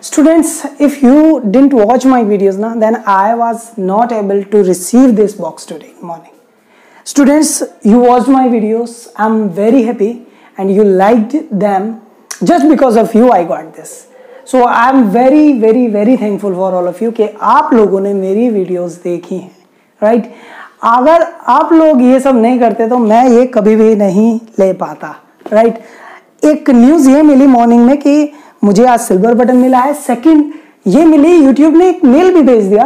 Students, if you didn't watch my videos now, then I was not able to receive this box today morning. Students, you watched my videos. I'm very happy and you liked them. Just because of you I got this. So I'm very thankful for all of you कि आप लोगों ने मेरी videos देखी हैं, right? अगर आप लोग ये सब नहीं करते तो मैं ये कभी भी नहीं ले पाता, राइट? एक न्यूज़ ये मिली मॉर्निंग में कि मुझे आज सिल्वर बटन मिला है। सेकंड ये मिली, यूट्यूब ने एक मेल भी भेज दिया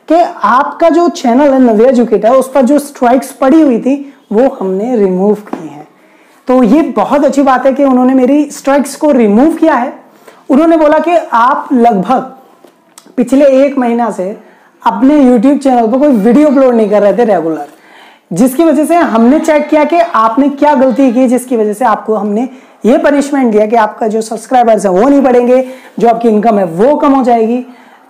कि आपका जो चैनल है नव्या एजुकेटर, उस पर जो स्ट्राइक्स पड़ी हुई थी वो हमने रिमूव की हैं। तो ये बहुत अच्छी बात है कि उन्होंने मेरी स्ट्राइक्स को रिमूव किया है। उन्होंने बोला कि आप लगभग पिछले 1 महीना से अपने YouTube चैनल पर कोई वीडियो अपलोड नहीं कर रहे थे रेगुलर, जिसकी वजह से हमने चेक किया कि आपने क्या गलती की, जिसकी वजह से आपको हमने ये पनिशमेंट दिया कि आपका जो सब्सक्राइबर्स है वो नहीं बढ़ेंगे, जो आपकी इनकम है वो कम हो जाएगी।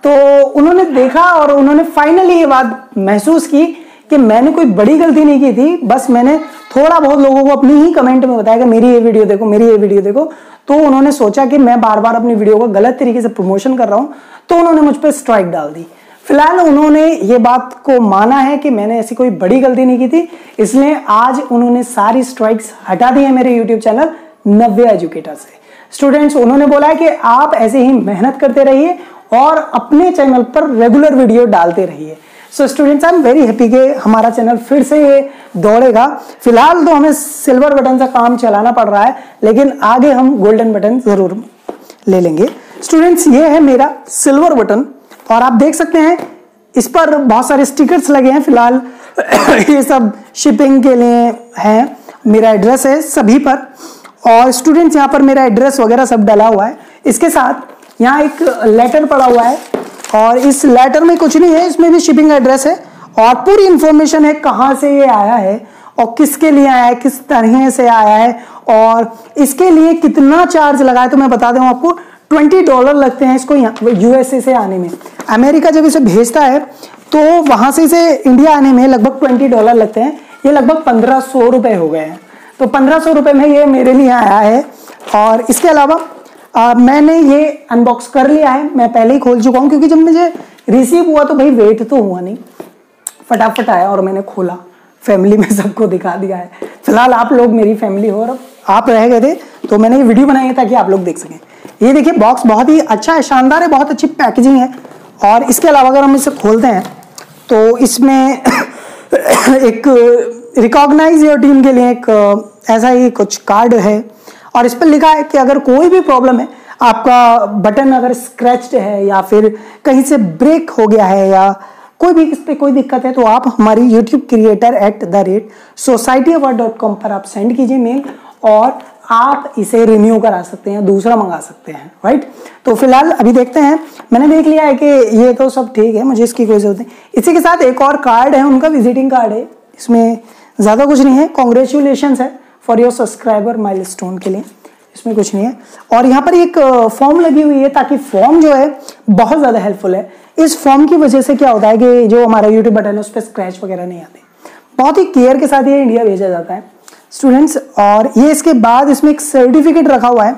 तो उन्होंने देखा और उन्होंने फाइनली ये बात महसूस की कि मैंने कोई बड़ी गलती नहीं की थी, बस मैंने थोड़ा बहुत लोगों को अपनी ही कमेंट में बताया कि मेरी ये वीडियो देखो, मेरी ये वीडियो देखो। तो उन्होंने सोचा कि मैं बार बार अपनी वीडियो को गलत तरीके से प्रमोशन कर रहा हूं, तो उन्होंने मुझ पर स्ट्राइक डाल दी। फिलहाल उन्होंने ये बात को माना है कि मैंने ऐसी कोई बड़ी गलती नहीं की थी, इसलिए आज उन्होंने सारी स्ट्राइक्स हटा दी है मेरे यूट्यूब चैनल नव्या एजुकेटर से। स्टूडेंट्स, उन्होंने बोला है कि आप ऐसे ही मेहनत करते रहिए और अपने चैनल पर रेगुलर वीडियो डालते रहिए। So students, I am very happy कि हमारा चैनल फिर से ये दौड़ेगा। फिलहाल तो हमें सिल्वर बटन से काम चलाना पड़ रहा है, लेकिन आगे हम गोल्डन बटन जरूर ले लेंगे। स्टूडेंट्स, ये है मेरा सिल्वर बटन और आप देख सकते हैं इस पर बहुत सारे स्टिकर्स लगे हैं। फिलहाल ये सब शिपिंग के लिए हैं। मेरा एड्रेस है सभी पर, और स्टूडेंट्स यहाँ पर मेरा एड्रेस वगैरह सब डाला हुआ है। इसके साथ यहाँ एक लेटर पड़ा हुआ है और इस लेटर में कुछ नहीं है, इसमें भी शिपिंग एड्रेस है और पूरी इंफॉर्मेशन है कहाँ से ये आया है और किसके लिए आया है, किस तरह से आया है और इसके लिए कितना चार्ज लगा है। तो मैं बता दूं आपको, $20 लगते हैं इसको यूएसए से आने में। अमेरिका जब इसे भेजता है तो वहां से इसे इंडिया आने में लगभग $20 लगते हैं। ये लगभग 1500 रुपए हो गए हैं। तो 1500 रुपए में ये मेरे लिए आया है। और इसके अलावा मैंने ये अनबॉक्स कर लिया है, मैं पहले ही खोल चुका हूँ, क्योंकि जब मुझे रिसीव हुआ तो भाई वेट तो हुआ नहीं, फटाफट आया और मैंने खोला, फैमिली में सबको दिखा दिया है। फिलहाल आप लोग मेरी फैमिली हो और आप रह गए थे, तो मैंने ये वीडियो बनाई है ताकि आप लोग देख सकें। ये देखिए, बॉक्स बहुत ही अच्छा है, शानदार है, बहुत अच्छी पैकेजिंग है। और इसके अलावा अगर हम इसे खोलते हैं तो इसमें एक रिकॉग्नाइज योर टीम के लिए एक ऐसा ही कुछ कार्ड है और इस पर लिखा है कि अगर कोई भी प्रॉब्लम है, आपका बटन अगर स्क्रैच्ड है या फिर कहीं से ब्रेक हो गया है या कोई भी इस पर कोई दिक्कत है, तो आप हमारी youtubecreator@societyawards.com पर आप सेंड कीजिए मेल और आप इसे रिन्यू करा सकते हैं, दूसरा मंगा सकते हैं, राइट? तो फिलहाल अभी देखते हैं। मैंने देख लिया है कि ये तो सब ठीक है, मुझे इसकी कोई जरूरत नहीं। इसी के साथ एक और कार्ड है, उनका विजिटिंग कार्ड है, इसमें ज़्यादा कुछ नहीं है। कॉन्ग्रेचुलेशंस है फॉर योर सब्सक्राइबर माइलस्टोन के लिए, इसमें कुछ नहीं है। और यहाँ पर एक फॉर्म लगी हुई है, ताकि फॉर्म जो है बहुत ज़्यादा हेल्पफुल है। इस फॉर्म की वजह से क्या होता है कि जो हमारा यूट्यूब बटन है उस पर स्क्रैच वगैरह नहीं आते, बहुत ही केयर के साथ ये इंडिया भेजा जाता है स्टूडेंट्स। और ये इसके बाद इसमें एक सर्टिफिकेट रखा हुआ है,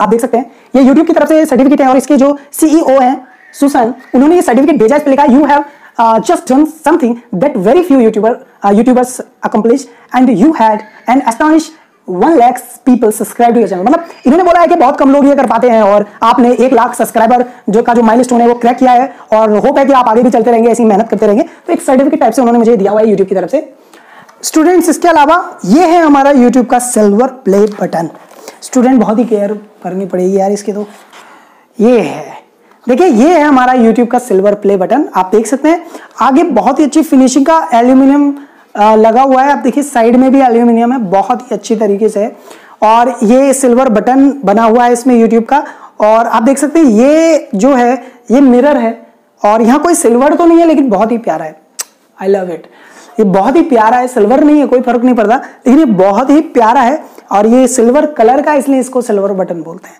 आप देख सकते हैं, ये यूट्यूब की तरफ से सर्टिफिकेट है। और इसके जो सीईओ हैं सुसन, उन्होंने ये सर्टिफिकेट भेजा, इस पर लिखा you have just done something that very few YouTubers accomplish and you had an astonished 1 lakh people subscribe to your channel। मतलब इन्होंने बोला है कि बहुत कम लोग ये कर पाते हैं और आपने 1 लाख सब्सक्राइबर जो माइलस्टोन है वो क्रैक किया है और होप है कि आप आगे भी चलते रहेंगे, ऐसी मेहनत करते रहेंगे। तो एक सर्टिफिकेट टाइप से उन्होंने मुझे दिया हुआ है यूट्यूब की तरफ से। स्टूडेंट्स, इसके अलावा ये है हमारा यूट्यूब का सिल्वर प्ले बटन। स्टूडेंट, बहुत ही केयर करनी पड़ेगी यार इसकी। तो ये है, देखिए, ये है हमारा YouTube का सिल्वर प्ले बटन। आप देख सकते हैं आगे बहुत ही अच्छी फिनिशिंग का एल्यूमिनियम लगा हुआ है। आप देखिए साइड में भी एल्यूमिनियम है, बहुत ही अच्छी तरीके से। और ये सिल्वर बटन बना हुआ है इसमें YouTube का। और आप देख सकते हैं ये जो है ये मिरर है और यहाँ कोई सिल्वर तो नहीं है, लेकिन बहुत ही प्यारा है। आई लव इट, ये बहुत ही प्यारा है। सिल्वर नहीं है, कोई फर्क नहीं पड़ता, लेकिन ये बहुत ही प्यारा है और ये सिल्वर कलर का, इसलिए इसको सिल्वर बटन बोलते हैं।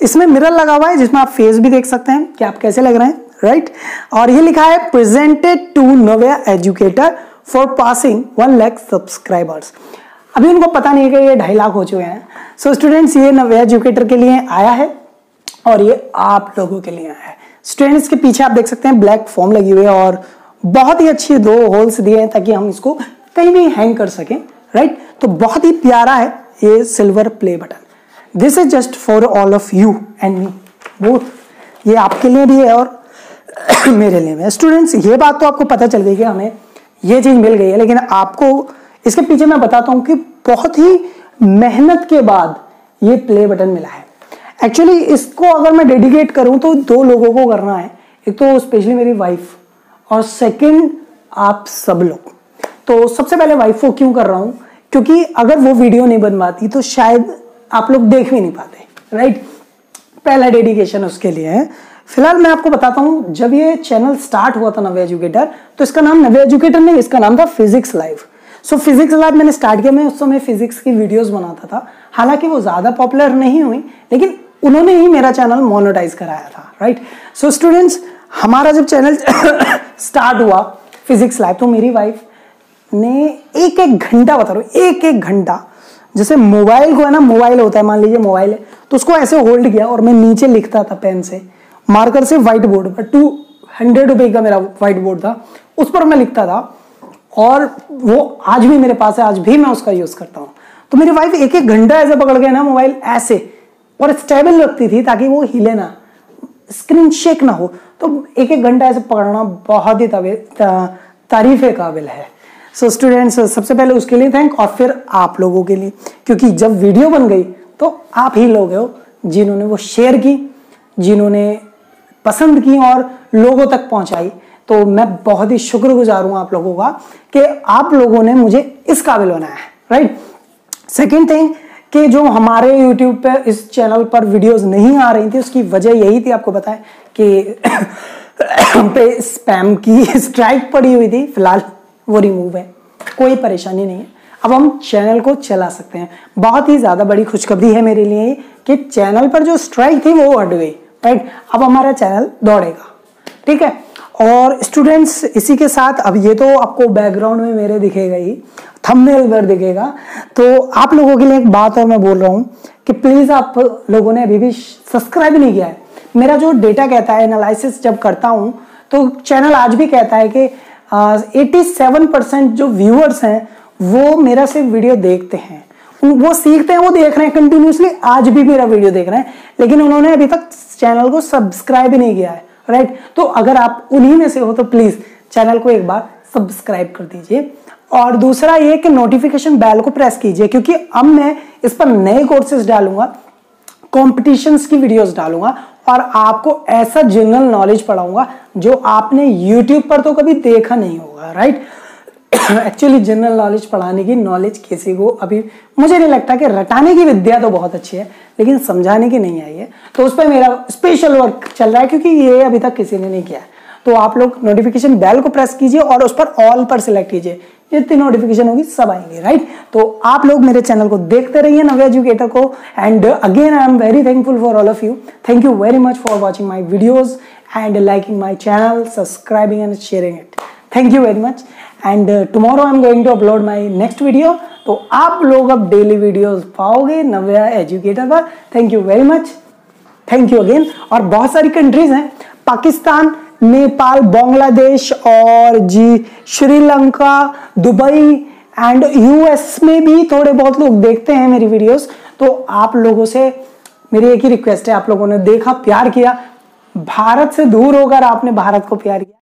इसमें मिरर लगा हुआ है जिसमें आप फेस भी देख सकते हैं कि आप कैसे लग रहे हैं, राइट? और ये लिखा है presented to Navya educator for passing 1 lakh subscribers. अभी उनको पता नहीं है कि ये 2.5 लाख हो चुके हैं। सो स्टूडेंट्स, ये नव्या एजुकेटर के लिए आया है और ये आप लोगों के लिए आया है। स्टूडेंट्स के पीछे आप देख सकते हैं ब्लैक फॉर्म लगी हुई है और बहुत ही अच्छी 2 होल्स दिए हैं ताकि हम इसको कहीं भी हैंग कर सकें, राइट। तो बहुत ही प्यारा है ये silver play button. This is just for all of you and me both, ये आपके लिए भी है और मेरे लिए भी है। स्टूडेंट्स ये बात तो आपको पता चल गई कि हमें ये चीज मिल गई है, लेकिन आपको इसके पीछे मैं बताता हूं कि बहुत ही मेहनत के बाद ये प्ले बटन मिला है। एक्चुअली इसको अगर मैं डेडिकेट करूं तो 2 लोगों को करना है, एक तो स्पेशली मेरी वाइफ और सेकंड आप सब लोग। तो सबसे पहले वाइफ को क्यों कर रहा हूं, क्योंकि अगर वो वीडियो नहीं बन पाती तो शायद आप लोग देख भी नहीं पाते, राइट। पहला डेडिकेशन उसके लिए है। फिलहाल मैं आपको बताता हूं, जब ये चैनल स्टार्ट हुआ था नव्या एजुकेटर, तो इसका नाम नव्या एजुकेटर नहीं, इसका नाम था फिजिक्स लाइव। सो फिजिक्स लाइव मैंने स्टार्ट किया, मैं उस समय फिजिक्स की वीडियोस बनाता था। हालांकि वो ज्यादा पॉपुलर नहीं हुई, लेकिन उन्होंने ही मेरा चैनल मोनेटाइज कराया था, राइट। सो स्टूडेंट्स, हमारा जब चैनल स्टार्ट हुआ फिजिक्स लाइव, तो मेरी वाइफ ने एक घंटा, बता रहा हूं, एक घंटा, जैसे मोबाइल को है ना, मोबाइल होता है, मान लीजिए मोबाइल है, तो उसको ऐसे होल्ड किया और मैं नीचे लिखता था पेन से, मार्कर से व्हाइट बोर्ड पर। 200 रुपए का मेरा व्हाइट बोर्ड था, उस पर मैं लिखता था और वो आज भी मेरे पास है, आज भी मैं उसका यूज करता हूँ। तो मेरी वाइफ एक घंटा ऐसे पकड़ के ना मोबाइल ऐसे, और स्टेबल रखती थी ताकि वो हिले ना, स्क्रीन शेक ना हो। तो एक घंटा ऐसे पकड़ना बहुत ही तारीफ काबिल है। सो स्टूडेंट्स, सबसे पहले उसके लिए थैंक, और फिर आप लोगों के लिए, क्योंकि जब वीडियो बन गई तो आप ही लोग हो जिन्होंने वो शेयर की, जिन्होंने पसंद की और लोगों तक पहुंचाई। तो मैं बहुत ही शुक्रगुजार हूं आप लोगों का कि आप लोगों ने मुझे इस काबिल बनाया है, राइट। सेकेंड थिंग कि जो हमारे YouTube पे इस चैनल पर वीडियोस नहीं आ रही थी, उसकी वजह यही थी, आपको बताएं कि पे स्पैम की स्ट्राइक पड़ी हुई थी। फिलहाल वो रिमूव है, कोई परेशानी नहीं है, अब हम चैनल को चला सकते हैं। बहुत ही ज्यादा बड़ी खुशखबरी है मेरे लिए कि चैनल पर जो स्ट्राइक थी वो हट गई, राइट। अब हमारा चैनल दौड़ेगा, ठीक है। और स्टूडेंट्स, इसी के साथ अब ये तो आपको बैकग्राउंड में मेरे दिखेगा ही, थंबनेल पर दिखेगा। तो आप लोगों के लिए एक बात और मैं बोल रहा हूं कि प्लीज आप लोगों ने अभी भी सब्सक्राइब नहीं किया है। मेरा जो डेटा कहता है, एनालिसिस जब करता हूं, तो चैनल आज भी कहता है कि 87% जो व्यूअर्स हैं वो मेरा सिर्फ वीडियो देखते हैं, वो सीखते हैं, वो देख रहे हैं कंटिन्यूसली, आज भी मेरा वीडियो देख रहे हैं, लेकिन उन्होंने अभी तक चैनल को सब्सक्राइब नहीं किया है, राइट। तो अगर आप उन्हीं में से हो तो प्लीज चैनल को एक बार सब्सक्राइब कर दीजिए। और दूसरा ये कि नोटिफिकेशन बेल को प्रेस कीजिए, क्योंकि अब मैं इस पर नए कोर्सेज डालूंगा, कॉम्पिटिशंस की वीडियोस डालूंगा और आपको ऐसा जनरल नॉलेज पढ़ाऊंगा जो आपने YouTube पर तो कभी देखा नहीं होगा, राइट। एक्चुअली जनरल नॉलेज पढ़ाने की नॉलेज किसी को अभी, मुझे नहीं लगता कि रटाने की विद्या तो बहुत अच्छी है, लेकिन समझाने की नहीं आई है। तो उस पर मेरा स्पेशल वर्क चल रहा है, क्योंकि ये अभी तक किसी ने नहीं किया है। तो आप लोग नोटिफिकेशन बेल को प्रेस कीजिए और उस पर ऑल पर सिलेक्ट कीजिए, जितनी नोटिफिकेशन होगी सब आएंगे, राइट। तो आप लोग मेरे चैनल को देखते रहिए, नव्या एजुकेटर को। And again I am very thankful for all of you. Thank you very much for watching my videos and liking my channel, subscribing and sharing it. Thank you very much. And tomorrow I am going to upload my next video. तो आप लोग अब daily videos पाओगे Navya educator पर। Thank you very much, thank you again. और बहुत सारी countries हैं, पाकिस्तान, नेपाल, बांग्लादेश और जी श्रीलंका, दुबई एंड US में भी थोड़े बहुत लोग देखते हैं मेरी वीडियोस। तो आप लोगों से मेरी एक ही रिक्वेस्ट है, आप लोगों ने देखा, प्यार किया, भारत से दूर होकर आपने भारत को प्यार किया।